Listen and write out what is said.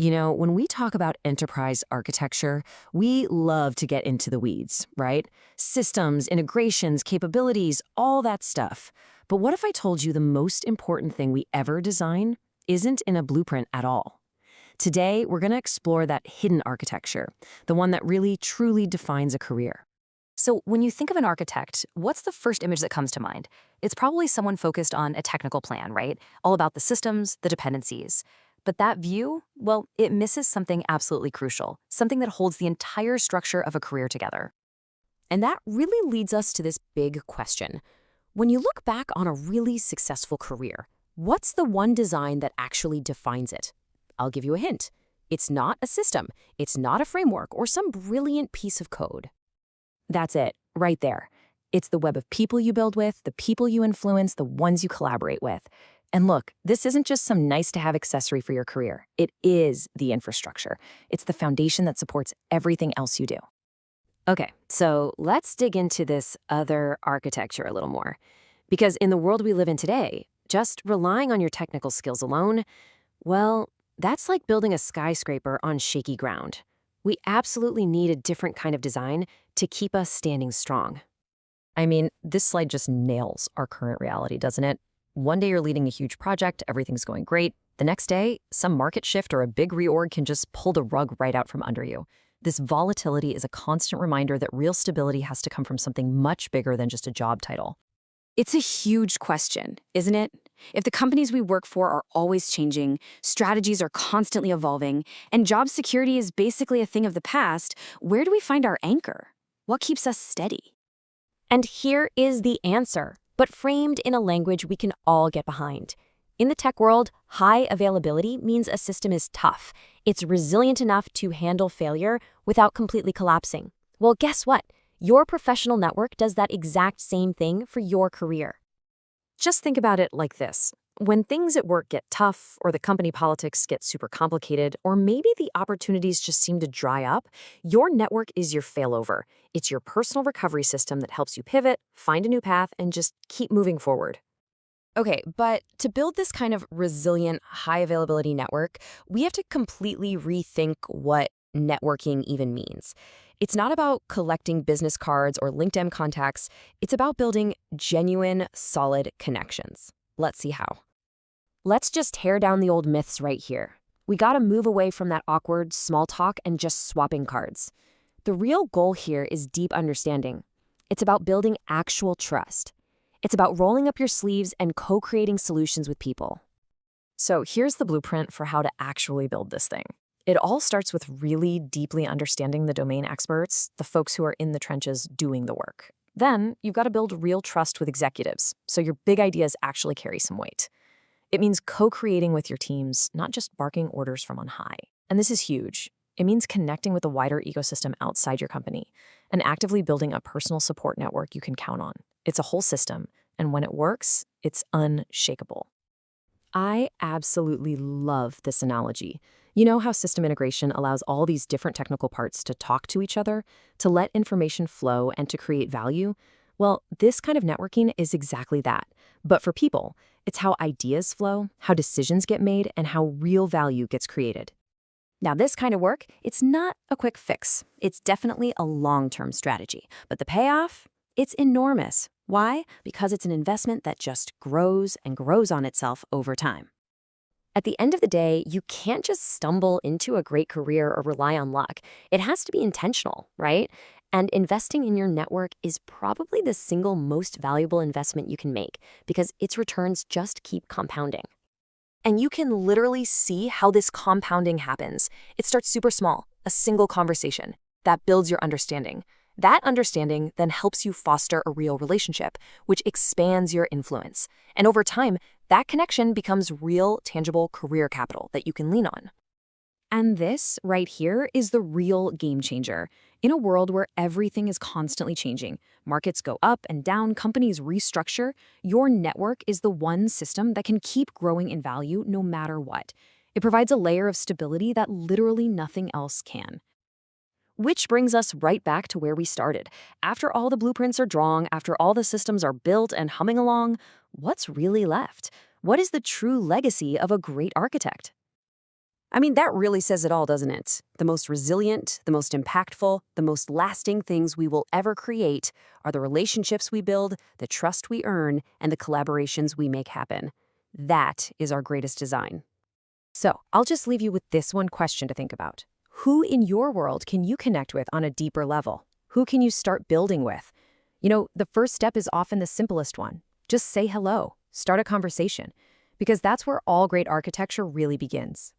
When we talk about enterprise architecture, we love to get into the weeds, right? Systems, integrations, capabilities, all that stuff. But what if I told you the most important thing we ever design isn't in a blueprint at all? Today, we're going to explore that hidden architecture, the one that really, truly defines a career. So when you think of an architect, what's the first image that comes to mind? It's probably someone focused on a technical plan, right? All about the systems, the dependencies. But that view, well, it misses something absolutely crucial, something that holds the entire structure of a career together. And that really leads us to this big question. When you look back on a really successful career, what's the one design that actually defines it? I'll give you a hint. It's not a system. It's not a framework or some brilliant piece of code. That's it, right there. It's the web of people you build with, the people you influence, the ones you collaborate with. And look, this isn't just some nice-to-have accessory for your career. It is the infrastructure. It's the foundation that supports everything else you do. Okay, so let's dig into this other architecture a little more. Because in the world we live in today, just relying on your technical skills alone, well, that's like building a skyscraper on shaky ground. We absolutely need a different kind of design to keep us standing strong. I mean, this slide just nails our current reality, doesn't it? One day you're leading a huge project, everything's going great. The next day, some market shift or a big reorg can just pull the rug right out from under you. This volatility is a constant reminder that real stability has to come from something much bigger than just a job title. It's a huge question, isn't it? If the companies we work for are always changing, strategies are constantly evolving, and job security is basically a thing of the past, where do we find our anchor? What keeps us steady? And here is the answer, but framed in a language we can all get behind. In the tech world, high availability means a system is tough. It's resilient enough to handle failure without completely collapsing. Well, guess what? Your professional network does that exact same thing for your career. Just think about it like this. When things at work get tough, or the company politics get super complicated, or maybe the opportunities just seem to dry up, your network is your failover. It's your personal recovery system that helps you pivot, find a new path, and just keep moving forward. Okay, but to build this kind of resilient, high availability network, we have to completely rethink what networking even means. It's not about collecting business cards or LinkedIn contacts. It's about building genuine, solid connections. Let's see how. Let's just tear down the old myths right here. We gotta move away from that awkward small talk and just swapping cards. The real goal here is deep understanding. It's about building actual trust. It's about rolling up your sleeves and co-creating solutions with people. So here's the blueprint for how to actually build this thing. It all starts with really deeply understanding the domain experts, the folks who are in the trenches doing the work. Then you've got to build real trust with executives, so your big ideas actually carry some weight. It means co-creating with your teams, not just barking orders from on high. And this is huge. It means connecting with the wider ecosystem outside your company and actively building a personal support network you can count on. It's a whole system, and when it works, it's unshakable. I absolutely love this analogy. You know how system integration allows all these different technical parts to talk to each other, to let information flow, and to create value? Well, this kind of networking is exactly that. But for people, it's how ideas flow, how decisions get made, and how real value gets created. Now, this kind of work, it's not a quick fix. It's definitely a long-term strategy. But the payoff? It's enormous. Why? Because it's an investment that just grows and grows on itself over time. At the end of the day, you can't just stumble into a great career or rely on luck. It has to be intentional, right? And investing in your network is probably the single most valuable investment you can make because its returns just keep compounding. And you can literally see how this compounding happens. It starts super small, a single conversation that builds your understanding. That understanding then helps you foster a real relationship, which expands your influence. And over time, that connection becomes real, tangible career capital that you can lean on. And this right here is the real game changer. In a world where everything is constantly changing, markets go up and down, companies restructure, your network is the one system that can keep growing in value no matter what. It provides a layer of stability that literally nothing else can. Which brings us right back to where we started. After all the blueprints are drawn, after all the systems are built and humming along, what's really left? What is the true legacy of a great architect? I mean, that really says it all, doesn't it? The most resilient, the most impactful, the most lasting things we will ever create are the relationships we build, the trust we earn, and the collaborations we make happen. That is our greatest design. So, I'll just leave you with this one question to think about. Who in your world can you connect with on a deeper level? Who can you start building with? The first step is often the simplest one. Just say hello, start a conversation, because that's where all great architecture really begins.